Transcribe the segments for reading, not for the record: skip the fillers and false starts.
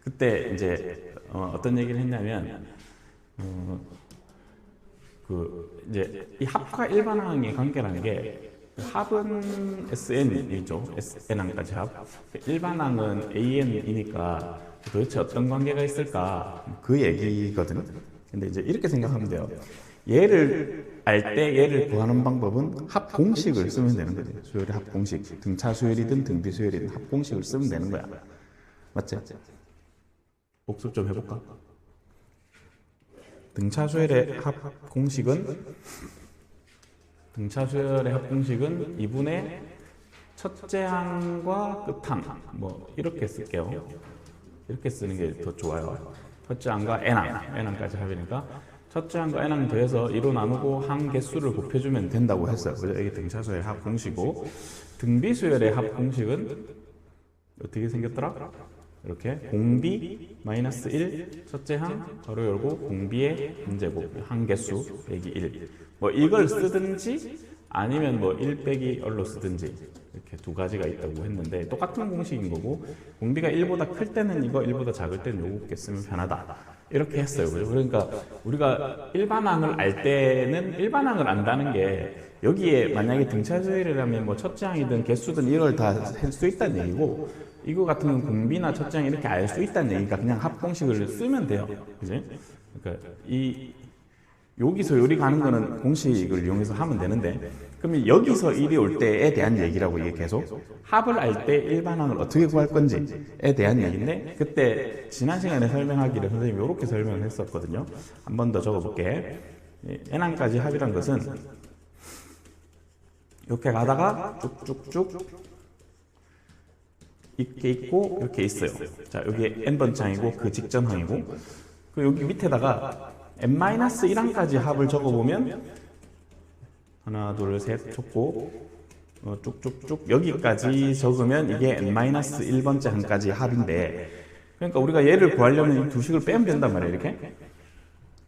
그때 이제 어떤 얘기를 했냐면 이제 이 합과 일반항의 관계라는 게 합은 SN이죠. N항까지 합. 일반항은 AN이니까 도대체 어떤 관계가 있을까? 그 얘기거든. 근데 이제 이렇게 생각하면 돼요. 얘를 알 때 얘를 구하는 방법은 합 공식을 쓰면 되는 거지. 수열의 합 공식. 등차 수열이든 등비 수열이든 합 공식을 쓰면 되는 거야. 맞지? 복습 좀 해볼까? 등차 수열의 합 공식은 2분의 첫째 항과 끝항. 뭐 이렇게 쓸게요. 이렇게 쓰는 게 더 좋아요. 첫째 항과 n항까지 합이니까 첫째 항과 n항 더해서 2로 나누고 항 개수를 곱해주면 된다고 했어요. 그죠? 이게 등차수열의 합 공식이고, 등비수열의 합 공식은 어떻게 생겼더라? 이렇게 공비 마이너스 1 첫째 항 가로 열고 공비의 분제곱 항 개수 빼기 1. 뭐 이걸 쓰든지 아니면 뭐 1 빼기 얼로 쓰든지 이렇게 두 가지가 있다고 했는데 똑같은 공식인 거고, 공비가 1보다 클 때는 이거, 1보다 작을 때는 요거 쓰면 편하다. 이렇게 했어요. 그죠? 그러니까 우리가 일반항을 알 때는 일반항을 안다는 게 여기에 만약에 등차수열이라면 뭐 첫째 항이든 개수든 이걸 다 할 수 있다는 얘기고, 이거 같은 건 공비나 첫째 항 이렇게 알 수 있다는 얘기니까 그냥 합공식을 쓰면 돼요. 그지? 그러니까 여기서 요리 가는 거는 공식을 이용해서 하면 되는데, 그러면 여기서 일이 올 때에 대한 얘기라고 이게 계속 합을 알 때 일반항을 어떻게 구할 건지에 대한 얘기인데, 그때 지난 시간에 설명하기를 선생님이 이렇게 설명을 했었거든요. 한 번 더 적어볼게. n항까지 합이란 것은 이렇게 가다가 쭉쭉쭉 이렇게 있고 이렇게 있어요. 자, 여기 n번째 항이고 그 직전 항이고, 그 여기 밑에다가 n-1항까지 합을 적어보면 하나 둘 셋 적고 쭉쭉쭉 여기까지 적으면 이게 n-1번째 항까지 합인데, 그러니까 우리가 얘를 구하려면 이 두 식을 빼면 된단 말이에요. 이렇게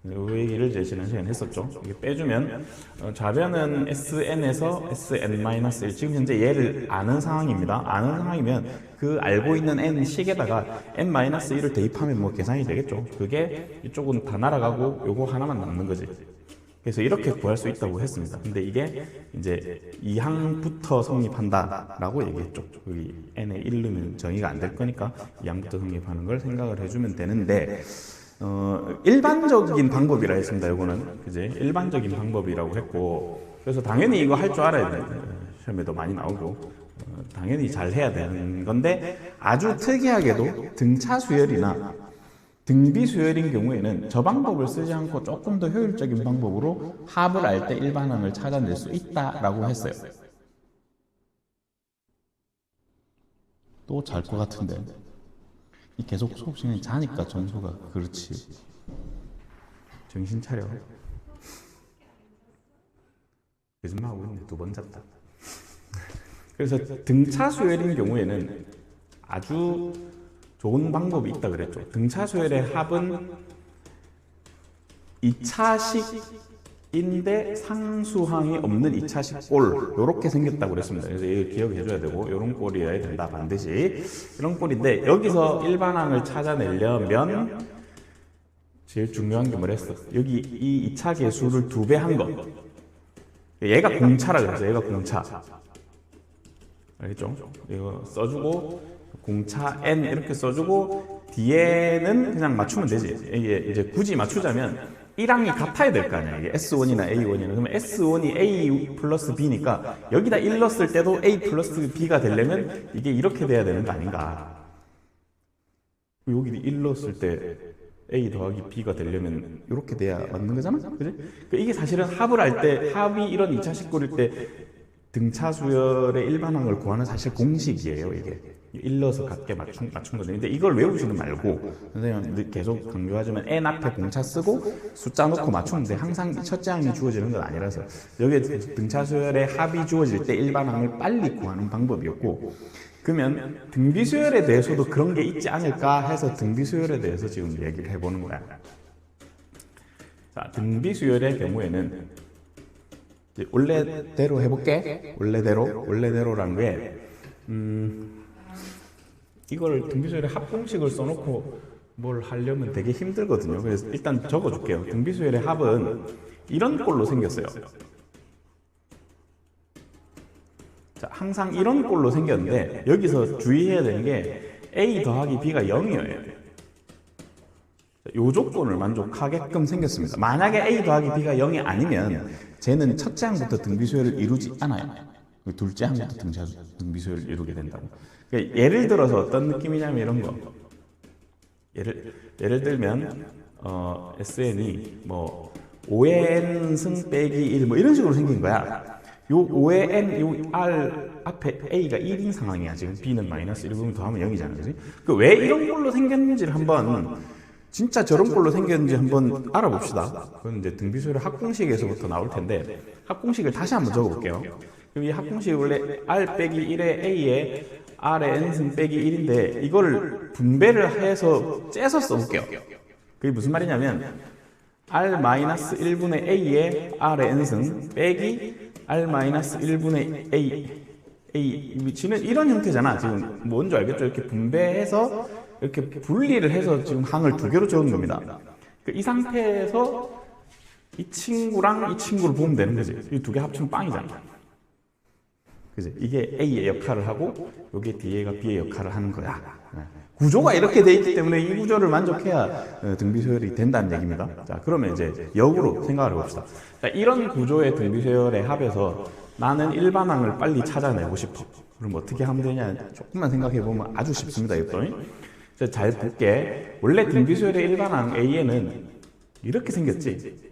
이 얘기를 제 지난 시간에 했었죠. 이게 빼주면 좌변은 sn에서 sn-1, 지금 현재 얘를 아는 상황입니다. 아는 상황이면 그 알고 있는 n 식에다가 n-1을 대입하면 뭐 계산이 되겠죠. 그게 이쪽은 다 날아가고 요거 하나만 남는 거지. 그래서 이렇게 구할 수 있다고 했습니다. 근데 이게 이제 2항부터 성립한다라고 얘기했죠. 여기 n에 1 넣으면 정의가 안 될 거니까 2항부터 성립하는 걸 생각을 해주면 되는데, 일반적인 방법이라 했습니다. 이거는 그지? 일반적인 방법이라고 했고, 그래서 당연히 이거 할 줄 알아야 돼. 시험에도 많이 나오고 당연히 잘 해야 되는 건데, 아주 특이하게도 등차 수열이나 등비 수열인 경우에는 저 방법을 쓰지 않고 조금 더 효율적인 방법으로 합을 알 때 일반항을 찾아낼 수 있다라고 했어요. 또 잘 것 같은데. 계속 수업 시간에 자니까 점수가. 그렇지. 정신 차려. 거짓말하고 있네. 2번 잤다. 그래서 등차 수열인 경우에는 아주 좋은 방법이 있다 그랬죠. 등차 수열의 합은 2차식인데 상수항이 없는 2차식 꼴, 요렇게 생겼다고 그랬습니다. 그래서 이거 기억해 줘야 되고, 요런 꼴이어야 된다, 반드시. 이런 꼴인데, 여기서 일반항을 찾아내려면 제일 중요한 게 뭐랬어? 여기 이 2차 계수를 2배 한 거. 얘가 공차라 그랬어. 얘가 공차. 알겠죠? 이거 써주고 공차 n 이렇게 써주고 뒤에는 그냥 맞추면 되지. 이게 이제 굳이 맞추자면 1항이 같아야 될 거 아니야. 이게 S1이나 A1이나. 그러면 S1이 A 플러스 B니까 여기다 1 넣었을 때도 A 플러스 B가 되려면 이게 이렇게 돼야 되는 거 아닌가. 여기 1 넣었을 때 A 더하기 B가 되려면 이렇게 돼야 맞는 거잖아. 그지? 그러니까 이게 사실은 합을 할 때, 합이 이런 2차 식꼴일 때 등차 수열의 일반항을 구하는 사실 공식이에요. 이게 1 넣어서 같게 맞춘 거죠. 근데 이걸 외우지는 말고, 선생님 계속 강조하지만 n 앞에 공차 쓰고 숫자 넣고 맞추는데 항상 첫째 항이 주어지는 건 아니라서, 여기에 등차 수열의 합이 주어질 때 일반항을 빨리 구하는 방법이었고, 그러면 등비 수열에 대해서도 그런 게 있지 않을까 해서 등비 수열에 대해서 지금 얘기를 해보는 거야. 자, 등비 수열의 경우에는 원래대로 해볼게. 원래대로란 게 이걸 등비수열의 합공식을 써놓고 뭘 하려면 되게 힘들거든요. 그래서 일단 적어줄게요. 등비수열의 합은 이런 꼴로 생겼어요. 자, 항상 이런 꼴로 생겼는데 여기서 주의해야 되는 게 A 더하기 B가 0이에요. 요 조건을 만족하게끔 생겼습니다. 만약에 A 더하기 B가 0이 아니면 쟤는 첫째 항부터 등비수열을 이루지 않아요. 둘째 항부터 등비수열을 이루게 된다고. 그러니까 예를 들어서 어떤 느낌이냐면 이런 거. 예를 들면 SN이 뭐 5의 n승 빼기 1 뭐 이런 식으로 생긴 거야. 요 5의 n, 요 r 앞에 a가 1인 상황이야. 지금 b는 마이너스 1 그러면 더하면 0이잖아. 그지? 왜 이런 걸로 생겼는지를 한번 진짜 저런 걸로 생겼는지 한번 알아봅시다. 그건 이제 등비수열의 합공식에서부터 나올 텐데 합공식을 다시 한번 적어볼게요. 그럼 이 합공식이 원래 r 빼기 1의 a에 r의 n승 빼기 1인데 이거를 분배를 해서 째서 써볼게요. 그게 무슨 말이냐면 r-1분의 a에 r의 n승 빼기 r-1분의 a 위치는 이런 형태잖아. 지금 뭔지 알겠죠? 이렇게 분배해서 이렇게 분리를 해서 지금 항을 두 개로 적은 겁니다. 이 상태에서 이 친구랑 이 친구를 보면 되는 거지. 이 두 개 합치면 빵이잖아. 그지? 이게 A의 역할을 하고 여기 뒤에가 B의 역할을 하는 거야. 구조가 이렇게 돼 있기 때문에 이 구조를 만족해야 등비수열이 된다는 얘기입니다. 자, 그러면 이제 역으로 생각을 해봅시다. 자, 이런 구조의 등비수열의 합에서 나는 일반항을 빨리 찾아내고 싶어. 그럼 어떻게 하면 되냐? 조금만 생각해 보면 아주 쉽습니다. 이것도. 잘 볼게. 원래 등비수열의 일반항 A에는 이렇게 생겼지.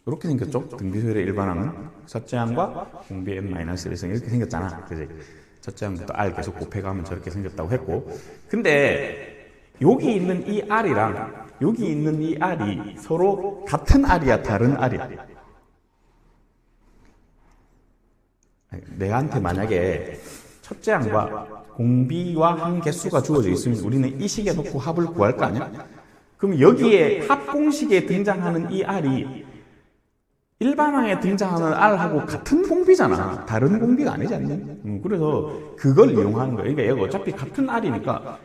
이렇게 생겼죠? 등비수열의 일반항은 첫째 항과 공비 n-1승 이렇게 생겼잖아. 그지? 첫째 항부터 r 계속 곱해가면 저렇게 생겼다고 했고. 근데 여기 있는 이 r이랑 여기 있는 이 r이 서로 같은 r이야, 다른 r이야? 내한테 만약에 첫째 항과 공비와 항 개수가 주어져 있으면 우리는 이 식에 놓고 합을 구할 거 아니야? 그럼 여기에 합공식에 등장하는 이 r이 일반항에 등장하는 r하고 같은 공비잖아. 다른 공비가 아니지 않니? 그래서 그걸 이용하는 거예요. 그러니까 얘가 어차피 같은 r이니까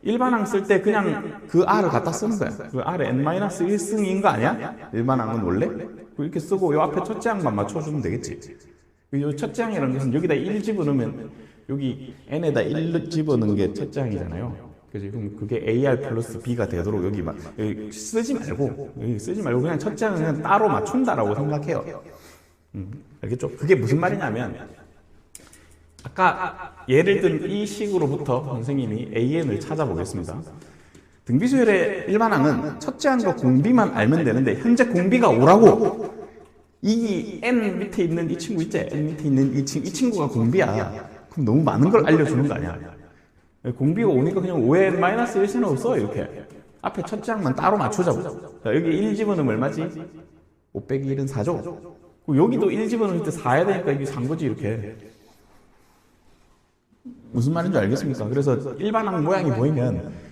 일반항 쓸 때 그냥 그 r을 갖다 쓰는 거야. 그 r의 n-1승인 거 아니야? 일반항은 원래? 이렇게 쓰고 요 앞에 첫째 항만 맞춰주면 되겠지. 요 첫째 항이라는 것은 여기다 1 집어넣으면 여기 n에다 1 집어넣은 게 첫째 항이잖아요. 그지? 그럼 그게 AR 플러스 B가 되도록 여기 쓰지 말고 그냥 첫째 항은 그냥 따로 맞춘다라고 생각해요. 알겠죠? 그게 무슨 말이냐면 아까 예를 든 이 식으로부터 선생님이 AN을 찾아보겠습니다. 등비수열의 일반항은 첫째 항과 공비만 알면 되는데 현재 공비가 5라고. 이 n 밑에 있는 이 친구 있지? n 밑에 있는 이 친구가 공비야. 그럼 너무 많은 걸 알려주는 거 아니야? 공비가 오니까 그냥 5의 n-1승 없어. 이렇게 앞에 첫째 항만 따로 맞추자고. 자, 여기 1 집어넣으면 얼마지? 5 빼기 1은 4죠. 여기도 1 집어넣을 때 4해야 되니까 이게 4인 거지. 이렇게 무슨 말인지 알겠습니까? 그래서 일반항 모양이 보이면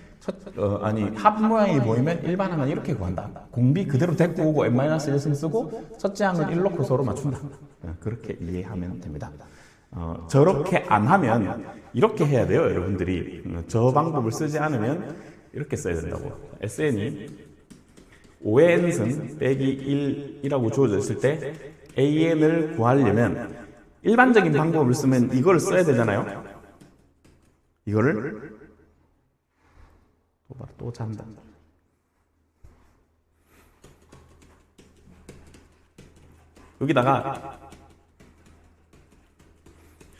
합 모양이 보이면 일반항은 이렇게 구한다. 공비 그대로 데리고 오고 n-1승 쓰고 첫째 항은 1 넣고 서로 맞춘다. 그렇게 이해하면 됩니다. 저렇게 안 하면 이렇게 해야 돼요. 여러분들이 저 방법을 쓰지 않으면 이렇게 써야 된다고. SN이 5의 n승 빼기 1이라고 주어져 있을 때 AN을 구하려면 일반적인 방법을 쓰면 이걸 써야 되잖아요. 이거를 또 잔다. 여기다가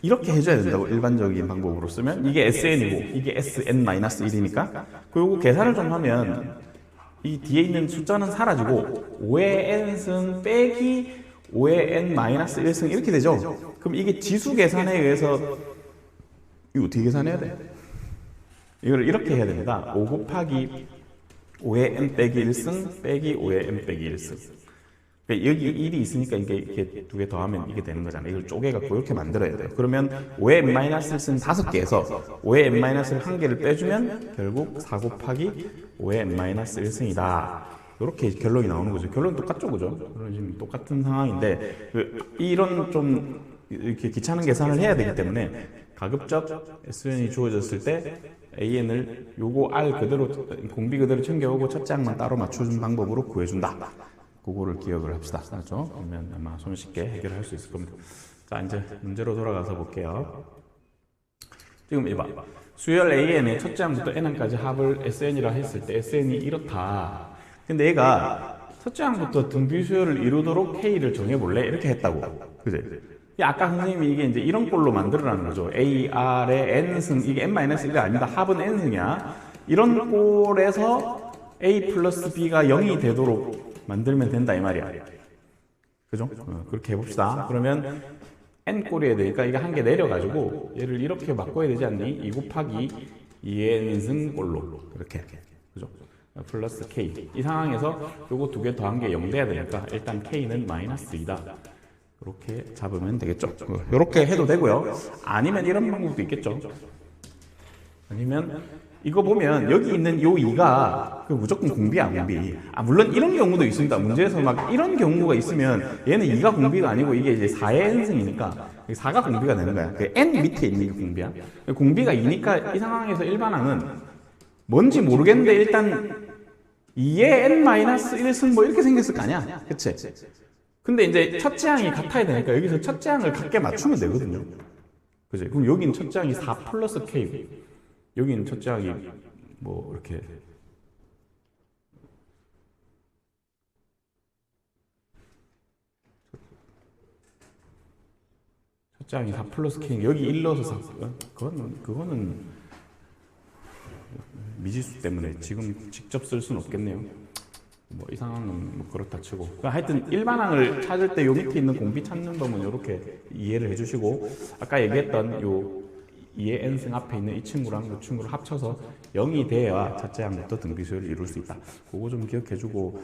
이렇게 해줘야 된다고. 일반적인 방법으로 쓰면 이게 SN이고 이게 SN-1이니까 그리고 계산을 좀 하면 이 뒤에 있는 숫자는 사라지고 5의 n승 빼기 5의 n-1승 이렇게 되죠. 그럼 이게 지수 계산에 의해서 이거 어떻게 계산해야 돼? 이걸 이렇게 해야 됩니다. 5 곱하기 5의 n 빼기 1승 빼기 5의 n 빼기 1승. 그러니까 여기 1이 있으니까 이게 두 개 더하면 이게 되는 거잖아요. 이걸 쪼개갖고 이렇게 만들어야 돼요. 그러면 5의 n-1승 5개에서 5의 n-을 1개를 빼주면 결국 4 곱하기 5의 n-1승이다. 이렇게 결론이 나오는 거죠. 결론은 똑같죠, 그죠? 지금 똑같은 상황인데 이런 좀 이렇게 귀찮은 계산을 해야 되기 때문에 가급적 SN이 주어졌을 때 AN을 요거 R 그대로 공비 그대로 챙겨오고 첫째 항만 따로 맞춰준 방법으로 구해준다. 그거를 기억을 합시다. 알았죠? 그러면 아마 손쉽게 해결할 수 있을 겁니다. 자, 이제 문제로 돌아가서 볼게요. 지금 이봐. 수열 AN의 첫째 항부터 N항까지 합을 SN이라 했을 때 SN이 이렇다. 근데 얘가 첫째 항부터 등비 수열을 이루도록 K를 정해볼래? 이렇게 했다고. 그지? 아까 선생님이 이게 이제 이런 꼴로 만들어라는 거죠. A, R의 N승, 이게 N-1가 아니다. 합은 N승이야. 이런 꼴에서 A 플러스 B가 0이 되도록 만들면 된다, 이 말이야. 그죠? 그렇게 해봅시다. 그러면 N꼴이어야 되니까 이거 한 개 내려가지고 얘를 이렇게 바꿔야 되지 않니? 2 곱하기 2N승 꼴로. 이렇게. 그죠? 플러스 K. 이 상황에서 요거 두 개 더한 게 0 돼야 되니까 일단 K는 마이너스 2다. 이렇게 잡으면 되겠죠. 이렇게 해도 되고요. 아니면 이런 방법도 있겠죠. 아니면 이거 보면 여기 있는 요 2가 무조건 공비야, 공비. 물론 이런 경우도 있습니다. 문제에서 막 이런 경우가 있으면 얘는 2가 공비가 아니고 이게 이제 4의 n승이니까 4가 공비가 되는 거야. 그 n 밑에 있는 게 공비야. 공비가 2니까 이 상황에서 일반항은 뭔지 모르겠는데 일단 2의 n-1승 뭐 이렇게 생겼을 거 아니야. 그치? 근데 이제 첫째 항이 같아야 되니까 여기서 첫째 항을 같게 맞추면 되거든요. 그치? 그럼 여기는 첫째 항이 4 플러스 K고 여기는 첫째 항이 뭐 이렇게 첫째 항이 4 플러스 K 여기 1 넣어서 4 그거는 미지수 때문에 지금 직접 쓸 수는 없겠네요. 뭐 이 상황은 뭐 그렇다 치고 하여튼 일반항을 찾을 때 요 밑에 있는 공비 찾는 법은 이렇게 이해를 해주시고 아까 얘기했던 요 2의 n승 앞에 있는 이 친구랑 이 친구를 합쳐서 0이 돼야 첫째 항부터 등비수열을 이룰 수 있다. 그거 좀 기억해주고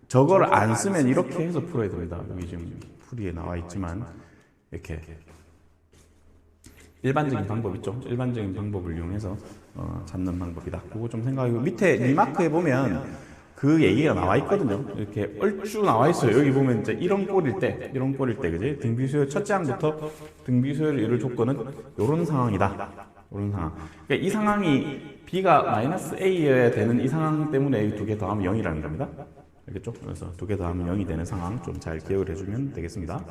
저거를 안 쓰면 이렇게 해서 풀어야 됩니다. 여기 지금 풀이에 나와 있지만 이렇게 일반적인 방법 있죠. 일반적인 방법을 이용해서 잡는 방법이다. 그거 좀 생각하고 밑에 리마크에 보면 그 얘기가 나와 있거든요. 이렇게 얼추 나와 있어요. 여기 보면 이제 이런 꼴일 때, 그지? 등비수열 첫째 항부터 등비수열을 이룰 조건은 이런 상황이다. 이런 상황. 그러니까 이 상황이 B가 마이너스 A여야 되는 이 상황 때문에 이 두 개 더하면 0이라는 겁니다. 알겠죠? 그래서 두 개 더하면 0이 되는 상황 좀 잘 기억을 해주면 되겠습니다.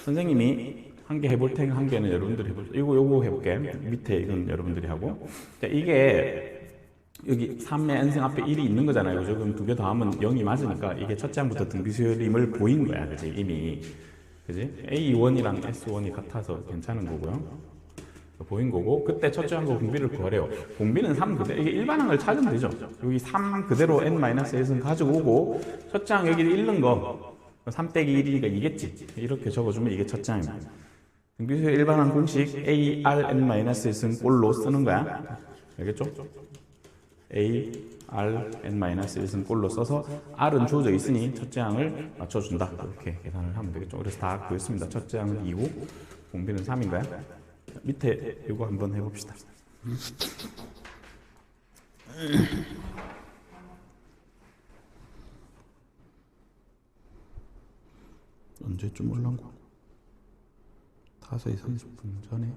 선생님이 한 개 해볼 테니까 한 개는 여러분들이 해보세요. 요거 해볼게. 밑에 이건 여러분들이 하고. 자, 이게 여기 3의 n승 앞에 1이 있는 거잖아요. 그죠? 그럼 두 개 더하면 0이 맞으니까 이게 첫째 항부터 등비수열임을 보인 거야. 그지? 이미. 그지? A1이랑 S1이 같아서 괜찮은 거고요. 보인 거고, 그때 첫째 항과 공비를 구하래요. 공비는 3 그대로, 이게 일반항을 찾으면 되죠. 여기 3 그대로 n-1은 가지고 오고, 첫째 항 여기 잃는 거, 3 빼기 1이니까 이겠지. 이렇게 적어주면 이게 첫째 항입니다. 등비수열 일반항 공식 A, R, n-1은 꼴로 쓰는 거야. 알겠죠? A, R, n-1은 꼴로 써서 R은 주어져 있으니 첫째 항을 맞춰준다. 이렇게 계산을 하면 되겠죠. 그래서 다 구했습니다. 첫째 항은 2고 공비는 3인 거야. 밑에 이거 한번 해봅시다. 언제쯤 올라온 거? 5시 30분 전에.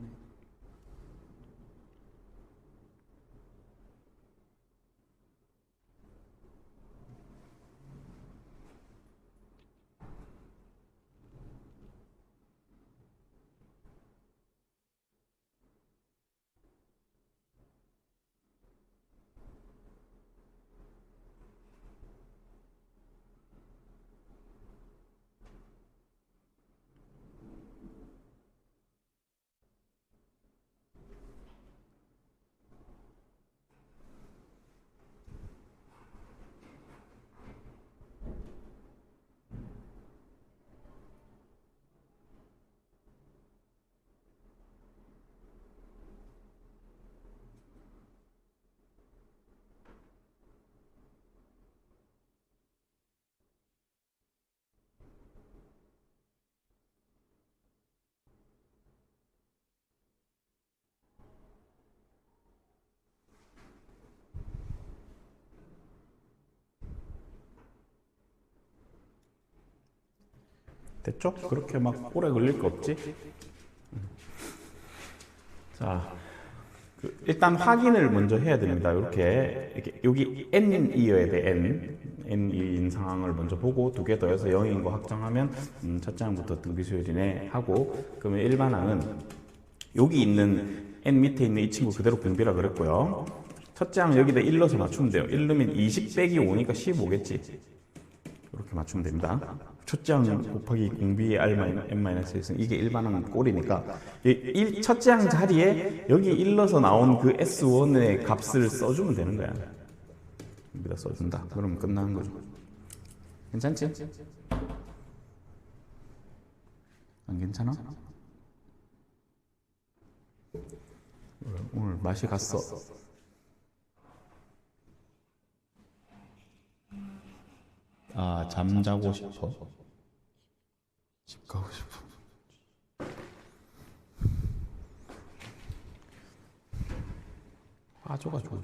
됐죠? 그렇게 막 오래 걸릴 거 없지? 자, 일단 확인을 먼저 해야 됩니다. 이렇게 여기 n이어야 돼. n인 상황을 먼저 보고 두 개 더해서 0인 거 확정하면 첫째 항부터 등비수열이네 하고, 그러면 일반항은 여기 있는 n 밑에 있는 이 친구 그대로 분비라 그랬고요. 첫째 항 여기다 1 넣어서 맞추면 돼요. 1 넣으면 20 빼기 5니까 15겠지. 이렇게 맞추면 됩니다. 첫째 항 곱하기 공비의 r-n-1은 이게 일반항 꼴이니까 첫째 항 자리에 여기 1 넣어서 나온 그 S1의 값을 써주면 되는 거야. 여기다 써준다. 그러면 끝나는 거죠. 괜찮지? 안 괜찮아? 오늘 맛이 갔어. 아, 잠자고 싶어? 집 가고 싶어. 빠져가지고.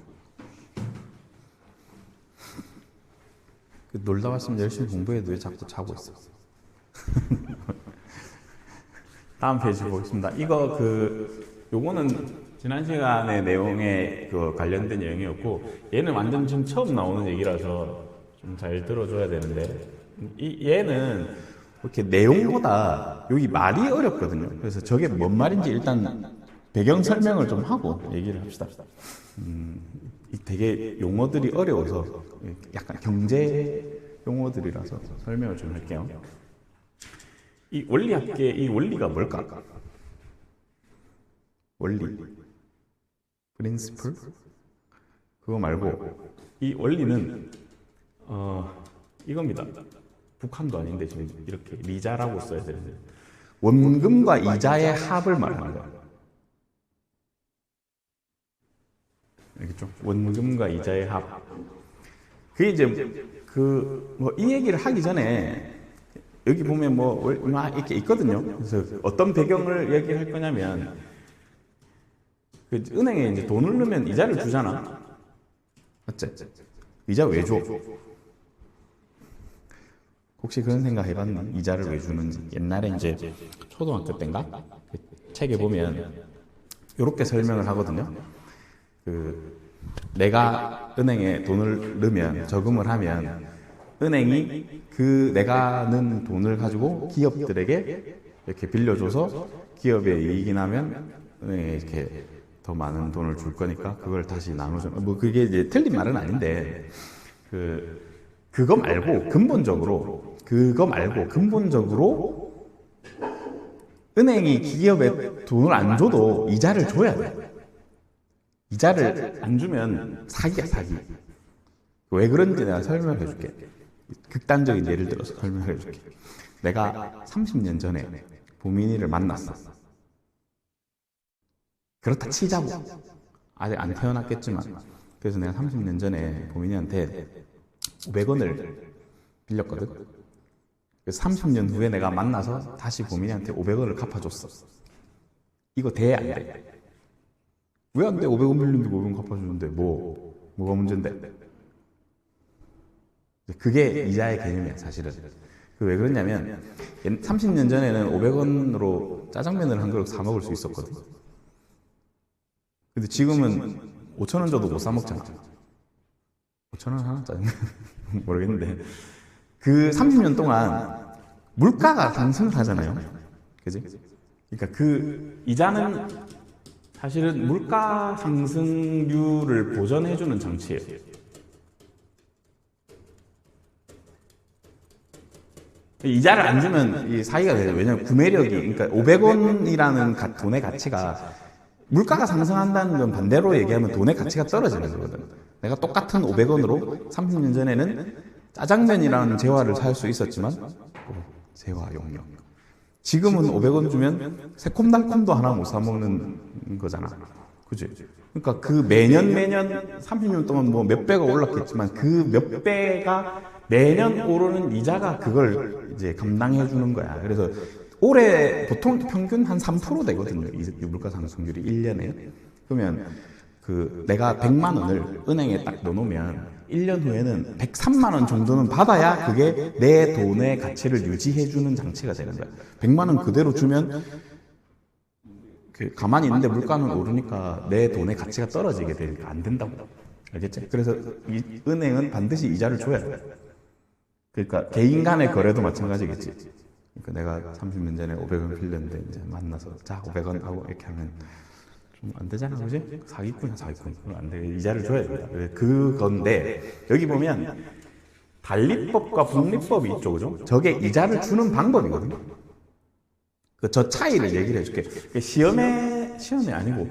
놀다 왔으면 열심히 공부해도 왜 자꾸 자고 있어? 다음 페이지 보겠습니다. 이거 요거는 지난 시간의 내용에 관련된 내용이었고, 얘는 완전 지금 처음 나오는 얘기라서 좀 잘 들어줘야 되는데, 얘는 이렇게 내용보다 여기 말이 어렵거든요. 그래서 저게 뭔 말인지 일단 배경 설명을 좀 하고 얘기를 합시다. 되게 용어들이 어려워서 약간 경제 용어들이라서 설명을 좀 할게요. 이 원리학계의 이 원리가 뭘까? 원리, principle? 그거 말고 이 원리는 이겁니다. 북한도 아닌데 지금 이렇게 리자라고 써야 되는데, 원금과 이자의 합을 말하는 거예요. 알겠죠? 원금과 이자의 합. 그게 이제 이 얘기를 하기 전에 여기 보면 이렇게 있거든요. 그래서 어떤 배경을 얘기할 거냐면, 은행에 이제 돈을 넣으면 이자를 주잖아. 맞지? 이자 왜 줘? 혹시 그런 생각 해봤니? 이자를 왜 주는지. 옛날에 이제 초등학교 때인가? 그 책에 보면 이렇게 설명을 하거든요. 내가 은행에 돈을 넣으면, 저금을 하면 은행이 내가 넣은 돈을 가지고 기업들에게 이렇게 빌려줘서 기업에 이익이 나면 은행에 이렇게 더 많은 돈을 줄 거니까 그걸 다시 나누죠. 그게 이제 틀린 말은 아닌데, 그거 말고 근본적으로 은행이 기업에 돈을 안 줘도 이자를 줘야 돼. 이자를 안 주면 사기야, 사기. 왜 그런지 내가 설명해 줄게. 극단적인 예를 들어서 설명해 줄게. 내가 30년 전에 보민이를 만났어. 그렇다 치자고. 아직 안 태어났겠지만. 그래서 내가 30년 전에 보민이한테 500원을 빌렸거든. 그래서 30년 후에 내가 만나서 다시 보민이한테 500원을 갚아줬어. 이거 돼, 안 돼? 왜 안 돼? 500원 빌렸는데 500원 갚아주는데 뭐가 문제인데? 그게 이자의 개념이야, 사실은. 왜 그러냐면 30년 전에는 500원으로 짜장면을 한 그릇 사 먹을 수 있었거든. 근데 지금은 5,000원 줘도 못 사 먹잖아. 5,000원 하나 짜장면 모르겠는데, 그 30년 동안 물가가 상승을 하잖아요. 그지? 그러니까 그 이자는 사실은 물가 상승률을 보전해주는 장치예요. 이자를 안 주면 이 사기가 돼요. 왜냐면 구매력이, 그러니까 500원이라는 돈의 가치가, 물가가 상승한다는 건 반대로 얘기하면 돈의 가치가 떨어지는 거거든. 내가 똑같은 500원으로 30년 전에는 짜장면이라는 재화를 살 수 있었지만, 재화 용역. 지금은 500원 주면 새콤달콤도 하나 못 사 먹는 거잖아. 그지? 그러니까 그 매년 30년 동안 몇 배가 올랐겠지만 그 몇 배가 매년 오르는 이자가 그걸 이제 감당해 주는 거야. 그래서 올해 보통 평균 한 3% 되거든요. 이 물가 상승률이 1년에. 그러면 내가 100만 원을 은행에 딱 넣어놓으면 1년 후에는 103만 원 정도는 받아야 그게 내 돈의 가치를 유지해 주는 장치가 되는 거야. 100만 원 그대로 주면 그 가만히 있는데 물가는 오르니까 내 돈의 가치가 떨어지게 되니까 안 된다고. 알겠지? 그래서 은행은 반드시 이자를 줘야 돼. 그러니까 개인 간의 거래도 마찬가지겠지. 그러니까 내가 30년 전에 500원 빌렸는데 이제 만나서 자 500원 하고 이렇게 하면 좀 안 되잖아, 그지? 사기꾼이야, 사기꾼. 안 돼. 이자를 줘야 됩니다. 그건데 여기 보면 단리법과 복리법이 있죠, 그죠? 저게 이자를 주는 방법이거든요. 저 차이를 얘기를 해줄게. 시험이 아니고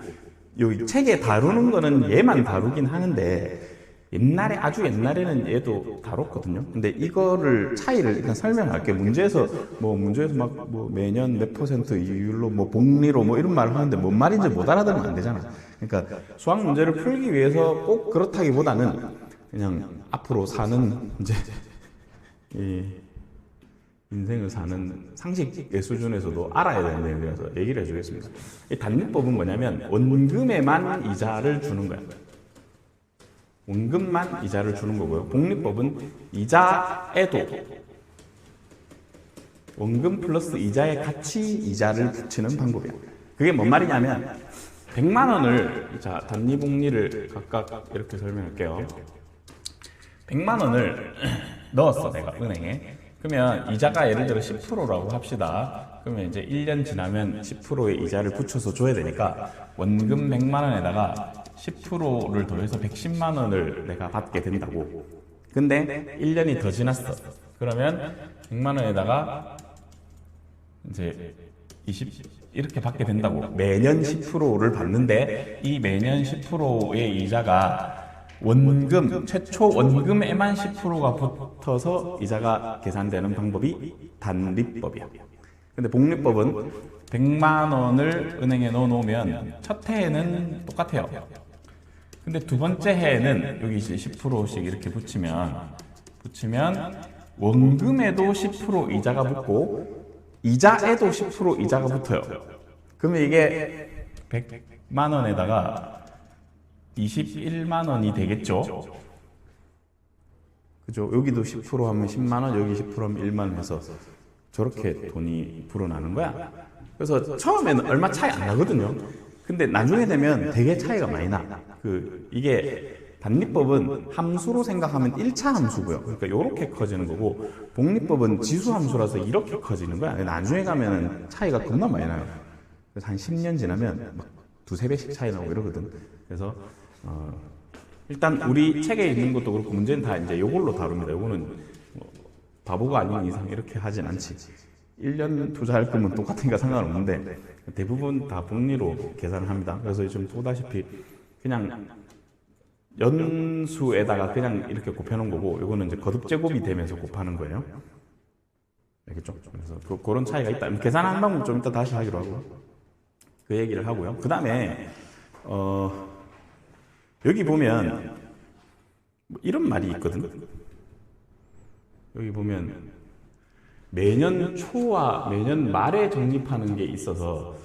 요 책에 다루는 거는 얘만 다루긴 하는데 옛날에 아주 옛날에는 얘도 다뤘거든요. 근데 이거를 차이를 일단 설명할게. 문제에서 막 뭐 매년 몇 퍼센트 이율로 뭐 복리로 뭐 이런 말을 하는데 뭔 말인지 못 알아들으면 안 되잖아. 그러니까 수학 문제를 풀기 위해서 꼭 그렇다기보다는 그냥 앞으로 사는 이제 이 인생을 사는 상식의 수준에서도 알아야 되는 내용이라서 얘기를 해주겠습니다. 이 단리법은 뭐냐면 원금에만 이자를 주는 거야. 원금만 이자를 주는 거고요. 복리법은 이자에도 원금 플러스 이자에 같이 이자를 붙이는 방법이야. 그게 뭔 말이냐면 100만 원을 자 단리 복리를 각각 이렇게 설명할게요. 100만 원을 넣었어 내가 은행에. 그러면 이자가 예를 들어 10%라고 합시다. 그러면 이제 1년 지나면 10%의 이자를 붙여서 줘야 되니까 원금 100만 원에다가 10%를 더해서 110만 원을 내가 받게 된다고. 근데 1년이 더 지났어. 그러면 100만 원에다가 이제 이렇게 받게 된다고. 매년 10%를 받는데 이 매년 10%의 이자가 원금, 최초 원금에만 10%가 붙어서 이자가 계산되는 방법이 단리법이야. 근데 복리법은 100만 원을 은행에 넣어 놓으면 첫 해에는 똑같아요. 근데 두 번째 해에는 여기 이제 10%씩 이렇게 붙이면 원금에도 10% 이자가 붙고 이자에도 10% 이자가 붙어요. 그러면 이게 100만 원에다가 21만 원이 되겠죠? 그죠? 여기도 10% 하면 10만 원, 여기 10% 하면 1만 원 해서 저렇게 돈이 불어나는 거야. 그래서 처음에는 얼마 차이 안 나거든요. 근데 나중에 되면 되게 차이가 많이 나. 이게 단리법은 함수로 생각하면 1차 함수고요. 그러니까 이렇게 커지는 거고, 복리법은 지수 함수라서 이렇게 커지는 거야. 나중에 가면 차이가 겁나 많이 나요. 그래서 한 10년 지나면 막 두세 배씩 차이 나고 이러거든. 그래서 일단 우리 책에 있는 것도 그렇고 문제는 다 이제 요걸로 다룹니다. 요거는 뭐 바보가 아닌 이상 이렇게 하진 않지. 1년 투자할 거면 똑같으니까 상관없는데 대부분 다 복리로 계산을 합니다. 그래서 지금 보다시피 그냥 연수에다가 그냥 이렇게 곱해놓은 거고, 요거는 이제 거듭 제곱이 되면서 곱하는 거예요. 알겠죠? 그래서 그런 차이가 있다. 계산하는 방법 좀 이따 다시 하기로 하고 그 얘기를 하고요. 그 다음에 여기 보면 이런 말이 있거든. 여기 보면 매년 초와 매년 말에 적립하는 게 있어서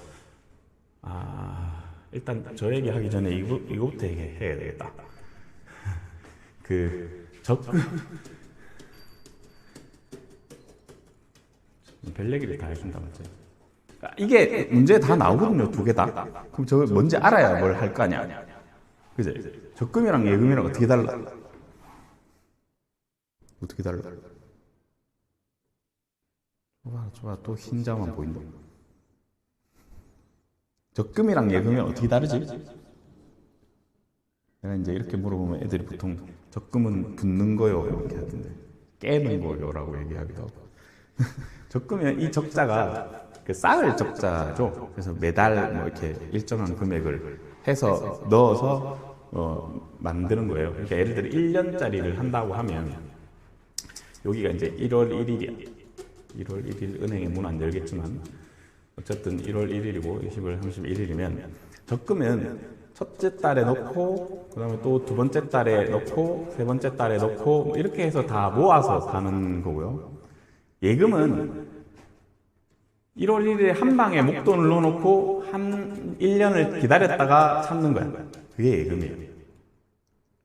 일단 저 얘기하기 전에 이거부터 얘기해야 되겠다. 적금 별 얘기를 다 해준다 맞지? 이게 문제에 다 나오거든요. 두 개 다. 그럼 저걸 뭔지 알아야 뭘 할 거 아니야. 그죠? 적금이랑 예금이랑 어떻게 달라? 어떻게 달라? 좋아, 또 흰자만 보인다. 적금이랑 예금이 어떻게 다르지? 내가 이제 이렇게 물어보면 애들이 보통 적금은 붓는 거요 이렇게 하던데 깨는 거요라고 얘기하기도 하고. 적금이 이 적자가 쌓을 적자죠. 그래서 매달 뭐 이렇게 일정한 금액을 해서 넣어서 만드는 거예요. 그러니까 예를 들어 1년짜리를 한다고 하면 여기가 이제 1월 1일이야. 1월 1일 은행에 문 안 열겠지만 어쨌든 1월 1일이고 20월 31일이면 적금은 첫째 달에 넣고 그 다음에 또 두 번째 달에 넣고 세 번째 달에 넣고 뭐 이렇게 해서 다 모아서 가는 거고요. 예금은 1월 1일에 한 방에 목돈을 넣어놓고 한 1년을 기다렸다가 참는 거야. 그게 예금이에요.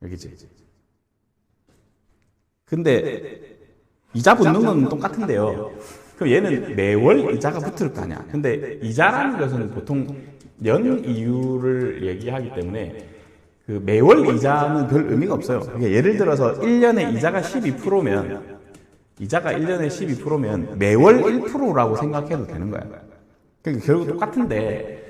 여기지. 근데 이자 붙는 건 똑같은데요. 그럼 얘는 매월 이자가 붙을 거 아니야. 근데 이자라는 것은 보통 연 이율을 얘기하기 때문에 그 매월 이자는 별 의미가 없어요. 그러니까 예를 들어서 1년에 이자가 12%면 이자가 1년에 12%면 매월 1%라고 생각해도 되는 거야. 그러니까 결국 똑같은데